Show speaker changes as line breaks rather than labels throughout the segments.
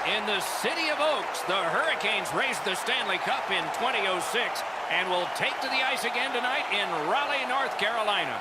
In the city of Oaks, the Hurricanes raised the Stanley Cup in 2006 and will take to the ice again tonight in Raleigh, North Carolina.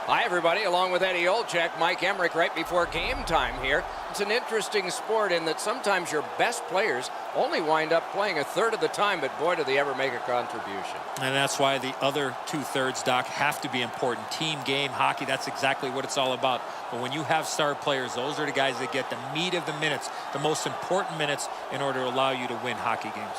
Hi, everybody. Along with Eddie Olczyk, Mike Emmerich right before game time here. It's an interesting sport in that sometimes your best players only wind up playing a third of the time, but boy, do they ever make a contribution.
And that's why the other two-thirds, Doc, have to be important. Team game, hockey, that's exactly what it's all about. But when you have star players, those are the guys that get the meat of the minutes, the most important minutes in order to allow you to win hockey games.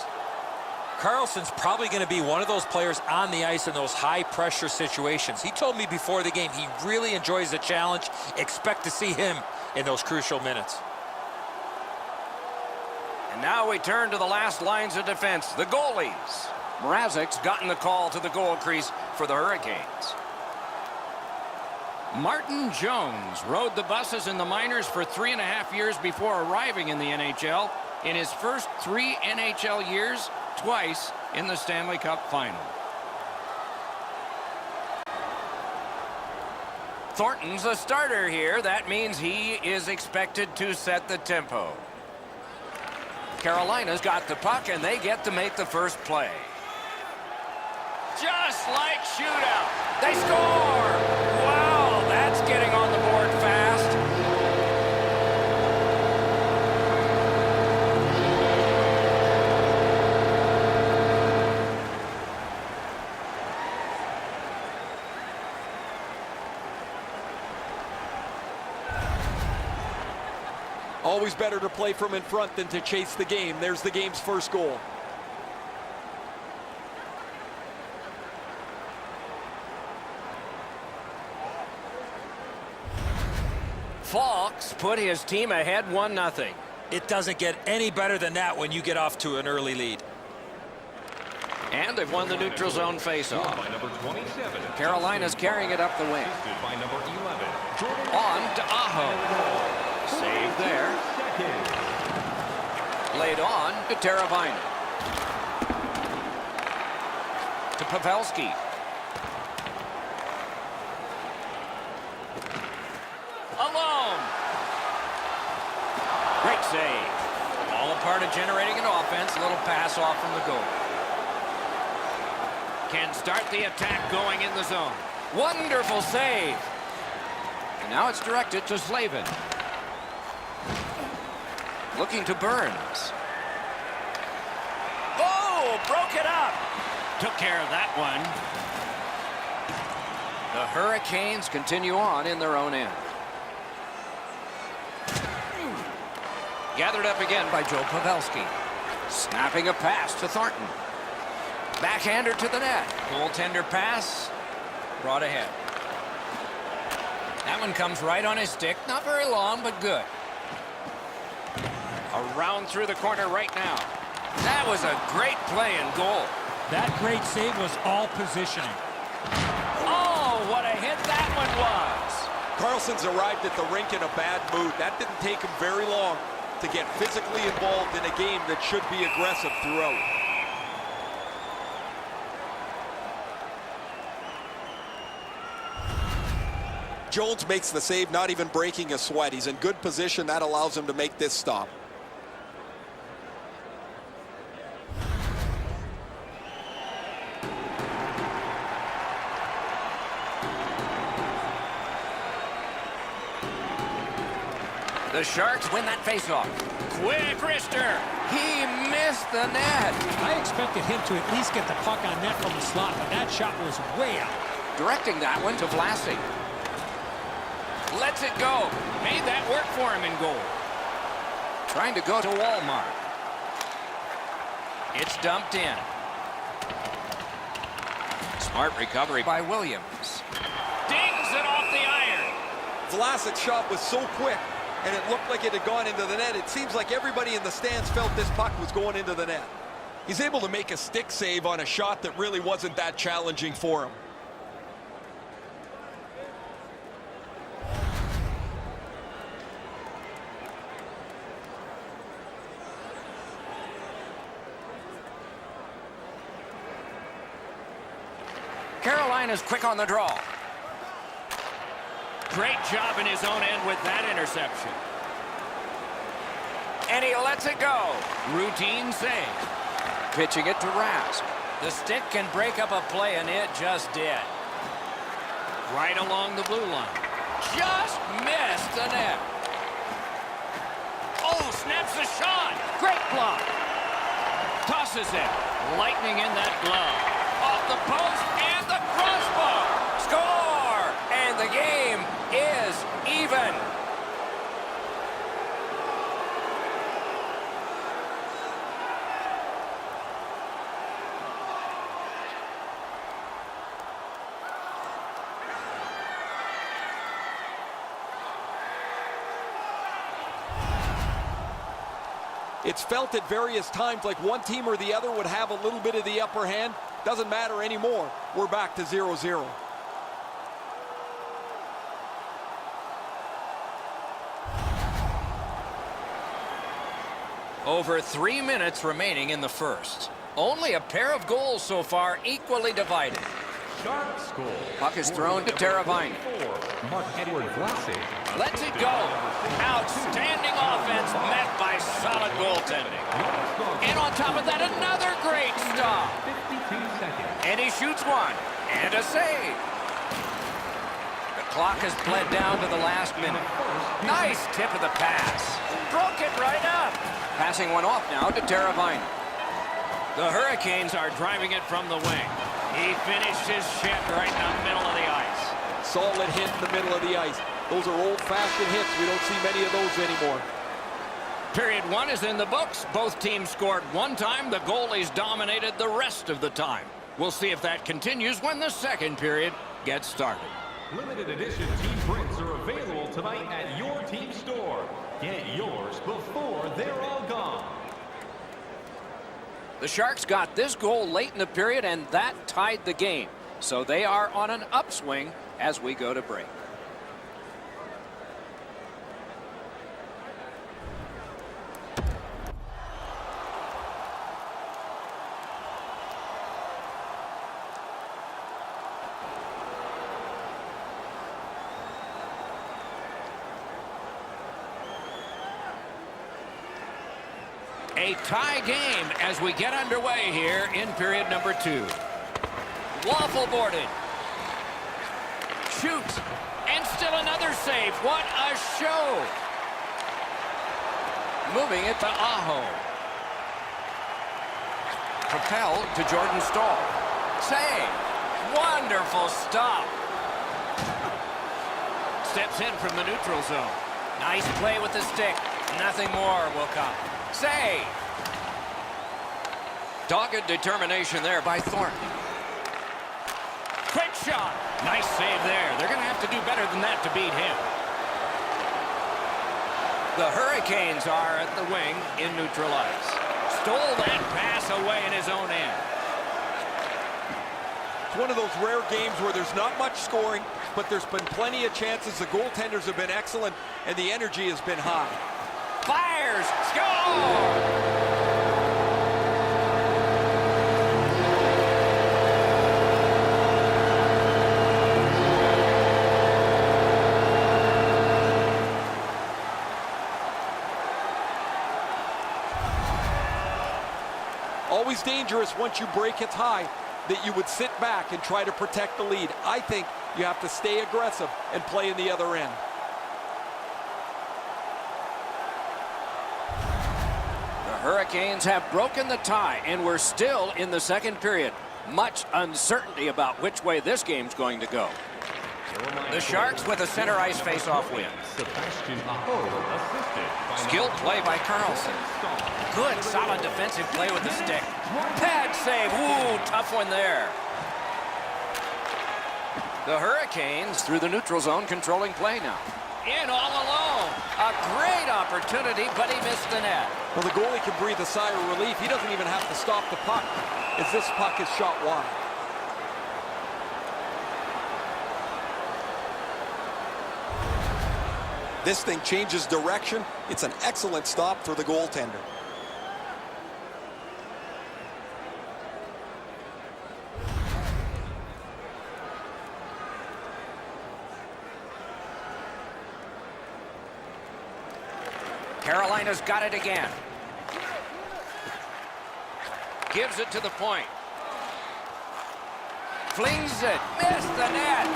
Carlson's probably going to be one of those players on the ice in those high-pressure situations. He told me before the game he really enjoys the challenge. Expect to see him in those crucial minutes.
And now we turn to the last lines of defense, the goalies. Mrazek's gotten the call to the goal crease for the Hurricanes. Martin Jones rode the buses in the minors for 3.5 years before arriving in the NHL. In his first 3 NHL years, twice in the Stanley Cup final. Thornton's a starter here. That means he is expected to set the tempo. Carolina's got the puck, and they get to make the first play. Just like Shootout. They score! Wow, that's getting on the board fast.
Always better to play from in front than to chase the game. There's the game's first goal.
Falks put his team ahead 1-0.
It doesn't get any better than that when you get off to an early lead.
And they've won the neutral zone faceoff. Carolina's carrying it up the wing. On to Aho. Save there. Laid on to Teravainen. To Pavelski. Alone. Great save. All a part of generating an offense. A little pass off from the goal. Can start the attack going in the zone. Wonderful save. And now it's directed to Slavin. Looking to Burns. Oh, broke it up. Took care of that one. The Hurricanes continue on in their own end. Gathered up again by Joe Pavelski. Snapping a pass to Thornton. Backhander to the net. Goaltender pass. Brought ahead. That one comes right on his stick. Not very long, but good. Around through the corner right now. That was a great play and goal.
That great save was all positioning.
Oh, what a hit that one was.
Carlson's arrived at the rink in a bad mood. That didn't take him very long to get physically involved in a game that should be aggressive throughout. Jones makes the save, not even breaking a sweat. He's in good position. That allows him to make this stop.
The Sharks win that faceoff. Quick wrister. He missed the net.
I expected him to at least get the puck on net from the slot, but that shot was way out.
Directing that one to Vlasic. Lets it go. Made that work for him in goal. Trying to go to Walmart. It's dumped in. Smart recovery by Williams. Dings it off the iron.
Vlasic's shot was so quick, and it looked like it had gone into the net. It seems like everybody in the stands felt this puck was going into the net. He's able to make a stick save on a shot that really wasn't that challenging for him.
Carolina's quick on the draw. Great job in his own end with that interception.
And he lets it go.
Routine save.
Pitching it to Rask.
The stick can break up a play, and it just did. Right along the blue line. Just missed the net. Oh, snaps the shot. Great block. Tosses it. Lightning in that glove. Off the post and the crossbar.
Score! And the game is even.
It's felt at various times like one team or the other would have a little bit of the upper hand. Doesn't matter anymore. We're back to 0-0.
Over 3 minutes remaining in the first. Only a pair of goals so far, equally divided.
Puck is thrown to Teravainen.
Lets it go. Outstanding offense met by solid goaltending. And on top of that, another great stop.
And he shoots one. And a save. The clock has bled down to the last minute.
Nice tip of the pass. Broke it right up.
Passing one off now to Teravainen.
The Hurricanes are driving it from the wing. He finished his shit right in the middle of the ice.
Solid hit in the middle of the ice. Those are old-fashioned hits. We don't see many of those anymore.
Period one is in the books. Both teams scored one time. The goalies dominated the rest of the time. We'll see if that continues when the second period gets started.
Limited edition team prints are available tonight at your team store. Get yours before they're all gone.
The Sharks got this goal late in the period, and that tied the game. So they are on an upswing as we go to break.
A tie game as we get underway here in period number 2. Waffle boarded. Shoots. And still another save. What a show.
Moving it to Aho. Propelled to Jordan Staal.
Save. Wonderful stop. Steps in from the neutral zone. Nice play with the stick. Nothing more will come. Save.
Dogged determination there by Thornton.
Quick shot. Nice save there. They're going to have to do better than that to beat him. The Hurricanes are at the wing in neutral ice. Stole that pass away in his own end.
It's one of those rare games where there's not much scoring, but there's been plenty of chances. The goaltenders have been excellent, and the energy has been high.
Fires. Score!
Always dangerous once you break it high that you would sit back and try to protect the lead. I think you have to stay aggressive and play in the other end.
The Hurricanes have broken the tie, and we're still in the second period. Much uncertainty about which way this game's going to go.
The Sharks with a center ice face-off win. Skilled play by Carlson. Good, solid defensive play with the stick. Pad save. Ooh, tough one there.
The Hurricanes through the neutral zone controlling play now.
In all alone. A great opportunity, but he missed the net.
Well, the goalie can breathe a sigh of relief. He doesn't even have to stop the puck as this puck is shot wide. This thing changes direction. It's an excellent stop for the goaltender.
Carolina's got it again. Gives it to the point. Flings it. Missed the net.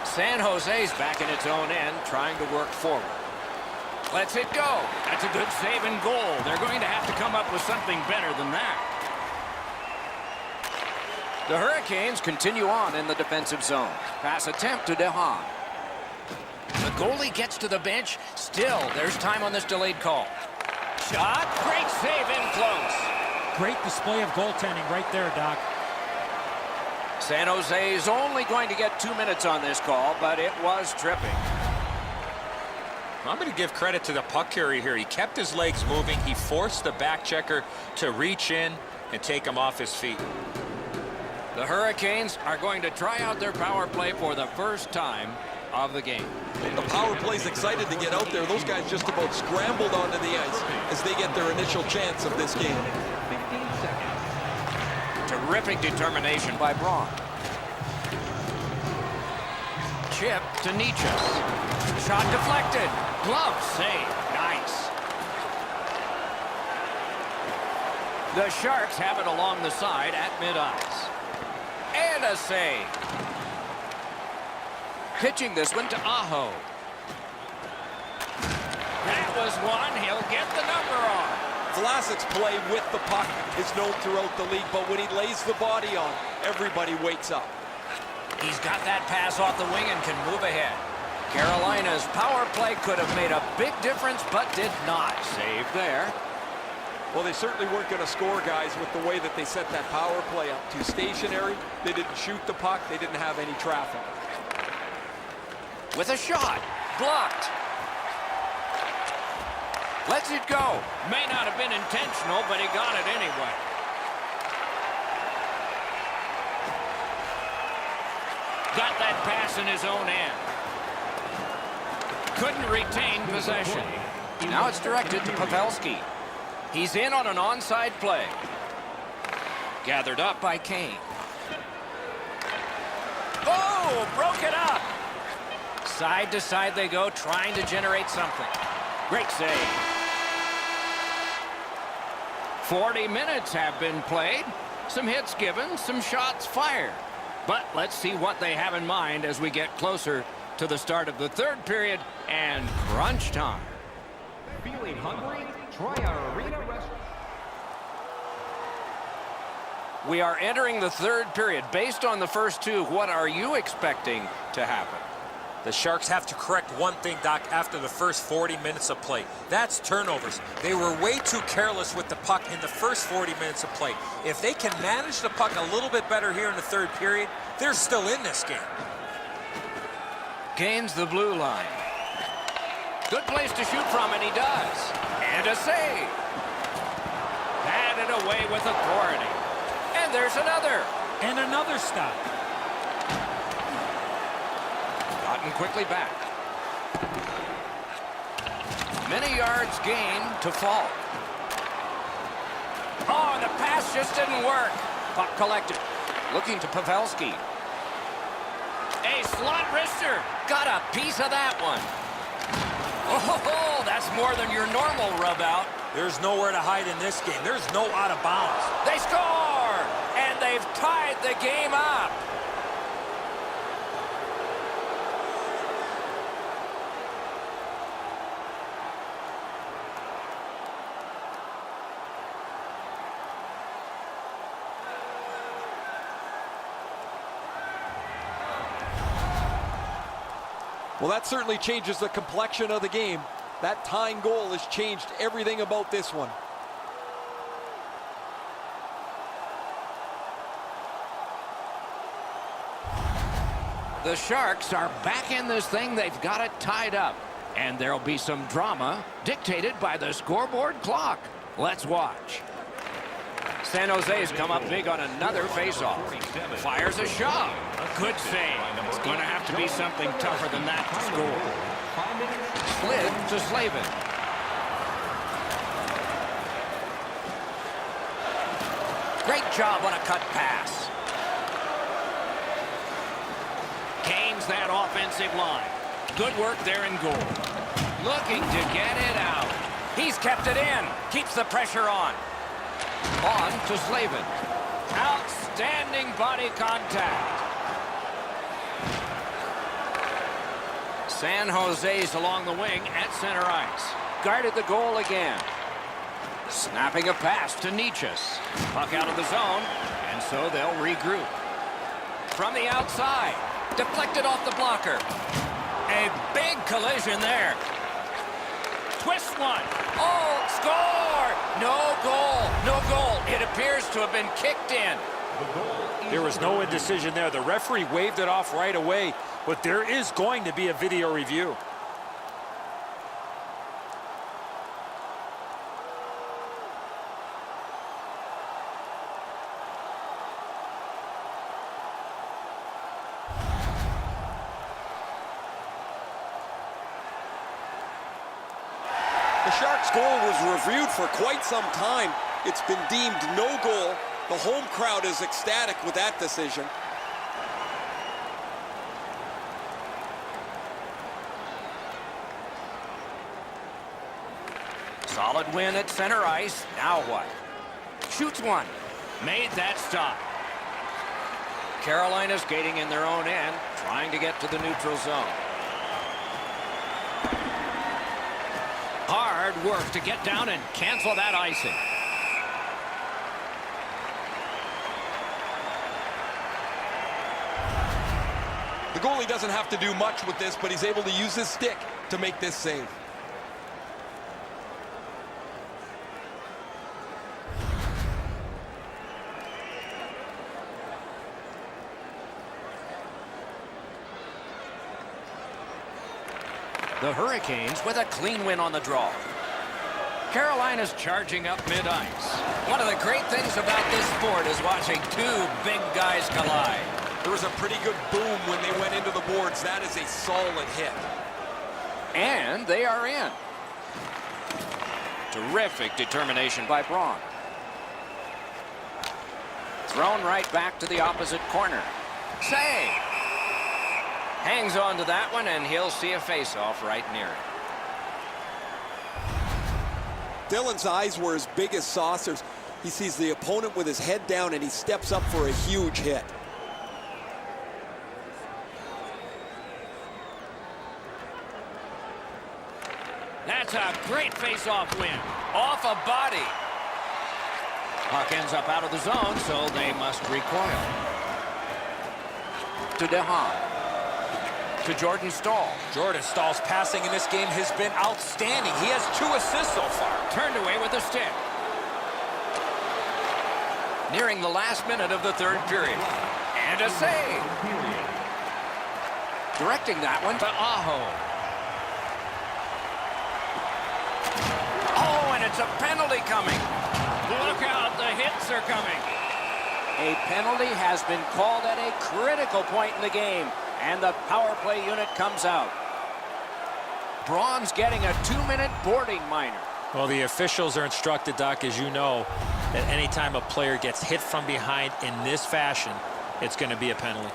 San Jose's back in its own end, trying to work forward. Lets it go.
That's a good save and goal. They're going to have to come up with something better than that.
The Hurricanes continue on in the defensive zone. Pass attempt to DeHaan. The goalie gets to the bench. Still, there's time on this delayed call. Shot. Great save in close.
Great display of goaltending right there, Doc.
San Jose is only going to get 2 minutes on this call, but it was tripping.
I'm going to give credit to the puck carrier here. He kept his legs moving. He forced the back checker to reach in and take him off his feet.
The Hurricanes are going to try out their power play for the first time of the game.
The power play's excited to get out there. Those guys just about scrambled onto the ice as they get their initial chance of this game.
15 seconds.
Terrific determination by Braun. Chip to Nietzsche. Shot deflected. Glove save. Nice.
The Sharks have it along the side at mid-ice.
And a save. Pitching this one to Aho.
That was one. He'll get the number on.
Vlasic's play with the puck is known throughout the league, but when he lays the body on, everybody wakes up.
He's got that pass off the wing and can move ahead. Carolina's power play could have made a big difference, but did not. Save there.
Well, they certainly weren't going to score, guys, with the way that they set that power play up. Too stationary. They didn't shoot the puck. They didn't have any traffic.
With a shot. Blocked. Lets it go.
May not have been intentional, but he got it anyway. Got that pass in his own end. Couldn't retain possession.
Now it's directed to Pavelski. He's in on an onside play. Gathered up by Kane. Oh, broke it up. Side to side they go, trying to generate something. Great save.
40 minutes have been played. Some hits given, some shots fired. But let's see what they have in mind as we get closer to the start of the third period and crunch time.
Feeling hungry? Try our arena restaurant.
We are entering the third period. Based on the first two, what are you expecting to happen?
The Sharks have to correct one thing, Doc, after the first 40 minutes of play. That's turnovers. They were way too careless with the puck in the first 40 minutes of play. If they can manage the puck a little bit better here in the third period, they're still in this game.
Gains the blue line. Good place to shoot from, and he does. And a save.
Had it away with authority.
And there's another.
And another stop.
Gotten quickly back. Many yards gained to fall. Oh, the pass just didn't work. Puck collected. Looking to Pavelski.
A slot wrister.
Got a piece of that one. Oh, that's more than your normal rub out.
There's nowhere to hide in this game. There's no out of bounds.
They score! And they've tied the game up.
Well, that certainly changes the complexion of the game. That tying goal has changed everything about this one.
The Sharks are back in this thing. They've got it tied up. And there'll be some drama dictated by the scoreboard clock. Let's watch.
San Jose's come up big on another faceoff. Fires a shot.
Good save. It's going to have to be something tougher than that to score.
Slid to Slavin. Great job on a cut pass.
Gains that offensive line. Good work there in goal. Looking to get it out.
He's kept it in. Keeps the pressure on.
On to Slavin. Outstanding body contact. San Jose's along the wing at center ice.
Guarded the goal again.
Snapping a pass to Nichas. Puck out of the zone, and so they'll regroup. From the outside. Deflected off the blocker. A big collision there. Twist one. Oh, score! No goal. No goal. It appears to have been kicked in.
There was no indecision there. The referee waved it off right away, but there is going to be a video review.
The Sharks' goal was reviewed for quite some time. It's been deemed no goal. The home crowd is ecstatic with that decision.
Solid win at center ice. Now what? Shoots one. Made that stop. Carolina's skating in their own end, trying to get to the neutral zone. Hard work to get down and cancel that icing.
The goalie doesn't have to do much with this, but he's able to use his stick to make this save.
The Hurricanes with a clean win on the draw. Carolina's charging up mid-ice. One of the great things about this sport is watching two big guys collide.
There was a pretty good boom when they went into the boards. That is a solid hit.
And they are in. Terrific determination by Braun. Thrown right back to the opposite corner. Save. Hangs on to that one, and he'll see a face-off right near it.
Dylan's eyes were as big as saucers. He sees the opponent with his head down, and he steps up for a huge hit.
That's a great face-off win. Off a body. Puck ends up out of the zone, so they must recoil.
To DeHaan. To Jordan Staal.
Jordan Staal's passing in this game has been outstanding. He has 2 assists so far.
Turned away with the stick. Nearing the last minute of the third period. And a save.
Directing that one
To Aho. Oh, and it's a penalty coming. Look out, the hits are coming.
A penalty has been called at a critical point in the game, and the power play unit comes out. Braun's getting a 2-minute boarding minor.
Well, the officials are instructed, Doc, as you know, that anytime a player gets hit from behind in this fashion, it's going to be a penalty.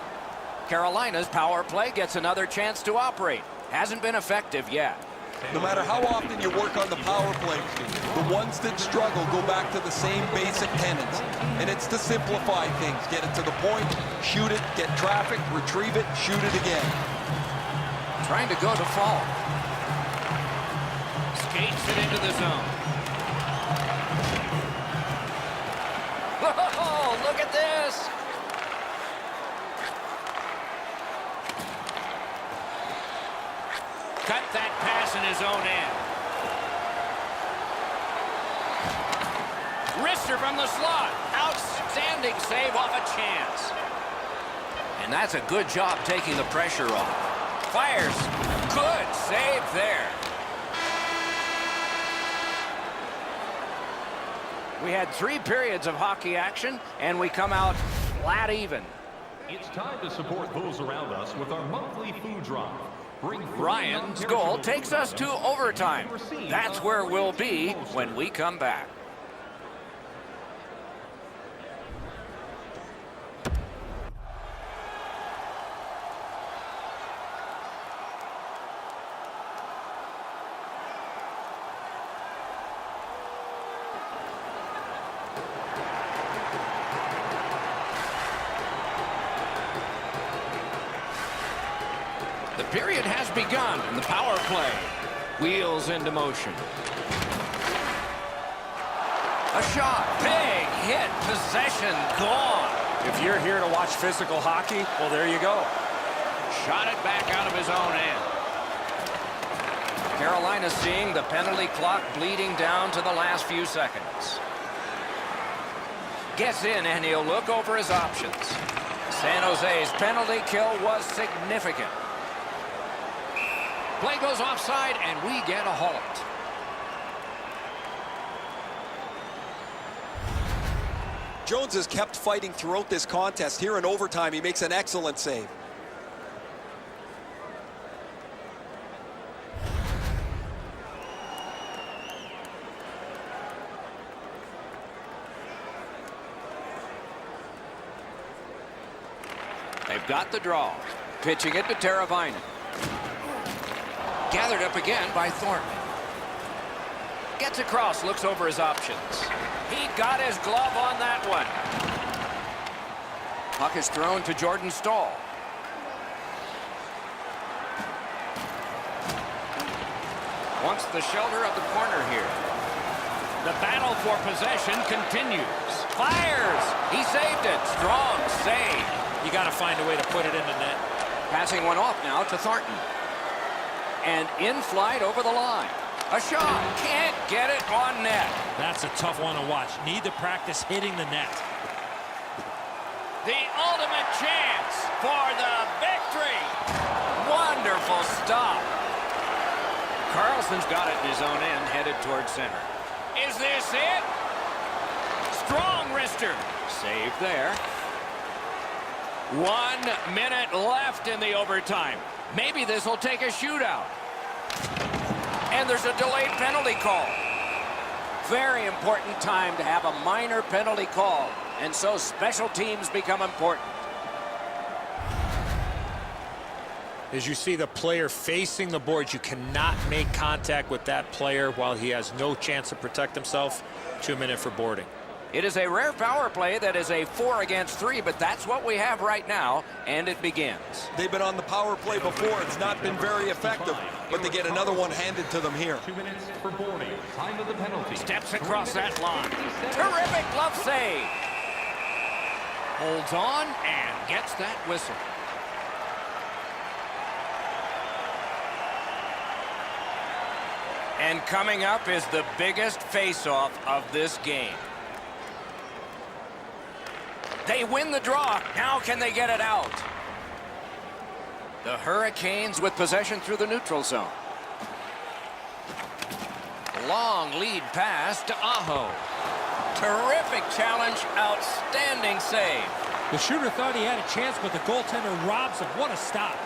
Carolina's power play gets another chance to operate. Hasn't been effective yet.
No matter how often you work on the power play, the ones that struggle go back to the same basic tenets. And it's to simplify things. Get it to the point, shoot it, get traffic, retrieve it, shoot it again.
Trying to go to Fall.
Skates it into the zone.
Whoa, look at this!
Cut that pass in his own end. Wrister from the slot. Outstanding save off a chance.
And that's a good job taking the pressure off. Fires. Good save there.
We had 3 periods of hockey action, and we come out flat even.
It's time to support those around us with our monthly food drive.
Ryan's goal takes us to overtime. That's where we'll be when we come back. The period has begun, and the power play wheels into motion. A shot, big hit, possession gone.
If you're here to watch physical hockey, well, there you go.
Shot it back out of his own end.
Carolina seeing the penalty clock bleeding down to the last few seconds. Gets in, and he'll look over his options. San Jose's penalty kill was significant.
Play goes offside, and we get a halt.
Jones has kept fighting throughout this contest. Here in overtime, he makes an excellent save.
They've got the draw. Pitching it to Teravainen. Gathered up again by Thornton. Gets across, looks over his options. He got his glove on that one. Puck is thrown to Jordan Staal. Wants the shoulder of the corner here.
The battle for possession continues. Fires! He saved it. Strong save.
You got to find a way to put it in the net.
Passing one off now to Thornton. And in flight over the line. A shot. Can't get it on net.
That's a tough one to watch. Need to practice hitting the net.
The ultimate chance for the victory.
Wonderful stop. Carlson's got it in his own end, headed towards center.
Is this it? Strong wrister.
Save there.
1 minute left in the overtime. Maybe this will take a shootout.
And there's a delayed penalty call. Very important time to have a minor penalty call. And so special teams become important.
As you see the player facing the boards, you cannot make contact with that player while he has no chance to protect himself. 2 minutes for boarding.
It is a rare power play that is a 4 against 3, but that's what we have right now, and it begins.
They've been on the power play before. It's not been very effective, but they get another one handed to them here.
2 minutes for boarding. Time of the penalty.
Steps across that line.
Terrific glove save.
Holds on and gets that whistle.
And coming up is the biggest face-off of this game. They win the draw. Now can they get it out? The Hurricanes with possession through the neutral zone. Long lead pass to Aho. Terrific challenge. Outstanding save.
The shooter thought he had a chance, but the goaltender robs him. What a stop.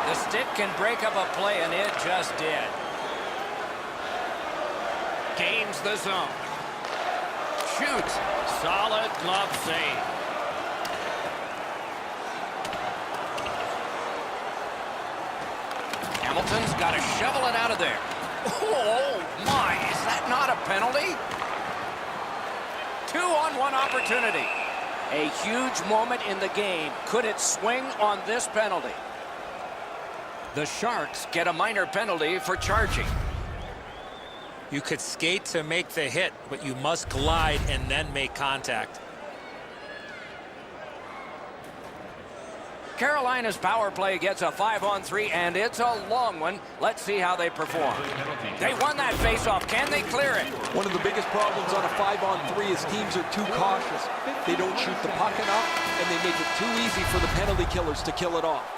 The stick can break up a play, and it just did.
Gains the zone. Shoots. Solid glove save.
Hamilton's got to shovel it out of there. Oh, my. Is that not a penalty? 2-on-1 opportunity. A huge moment in the game. Could it swing on this penalty? The Sharks get a minor penalty for charging.
You could skate to make the hit, but you must glide and then make contact.
Carolina's power play gets a 5-on-3, and it's a long one. Let's see how they perform. They won that faceoff. Can they clear it?
One of the biggest problems on a 5-on-3 is teams are too cautious. They don't shoot the puck enough, and they make it too easy for the penalty killers to kill it off.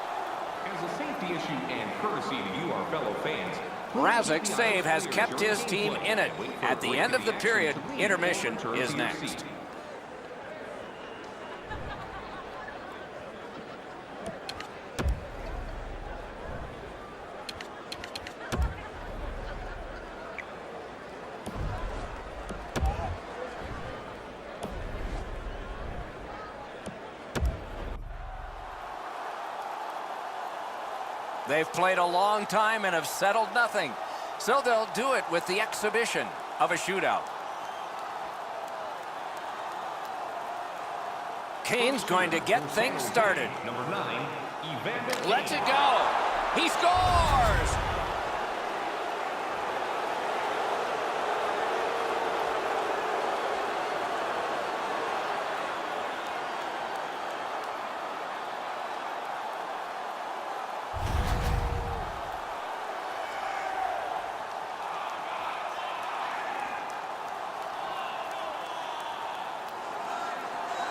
As a safety issue and courtesy to you, our fellow fans,
Mrazek's save has kept his team in it. At the end of the period, intermission is next. They've played a long time and have settled nothing. So they'll do it with the exhibition of a shootout. Kane's going to get things started.
number 9,
Lets it go. He scores!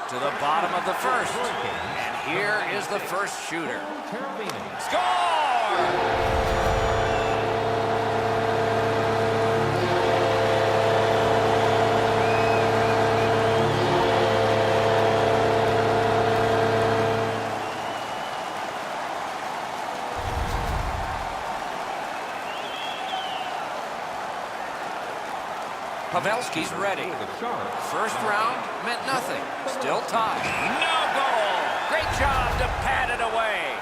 To the bottom of the first. And here is the first shooter. Score! Pavelski's ready. First round meant nothing. Still tied. No goal! Great job to pad it away.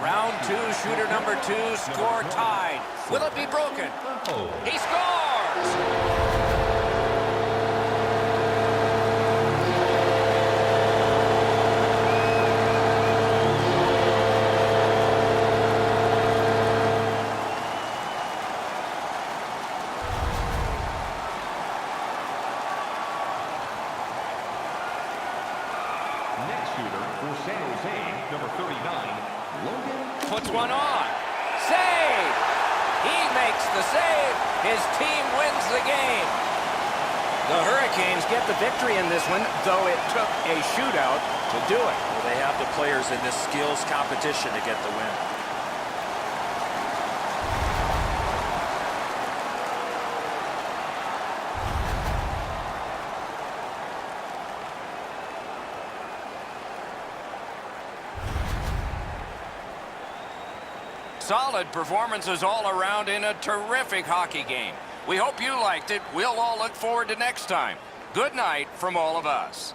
Round two, shooter number two, score tied. Will it be broken? He scores! Puts one on. Save! He makes the save. His team wins the game. The Hurricanes get the victory in this one, though it took a shootout to do it.
Well, they have the players in this skills competition to get the win.
Solid performances all around in a terrific hockey game. We hope you liked it. We'll all look forward to next time. Good night from all of us.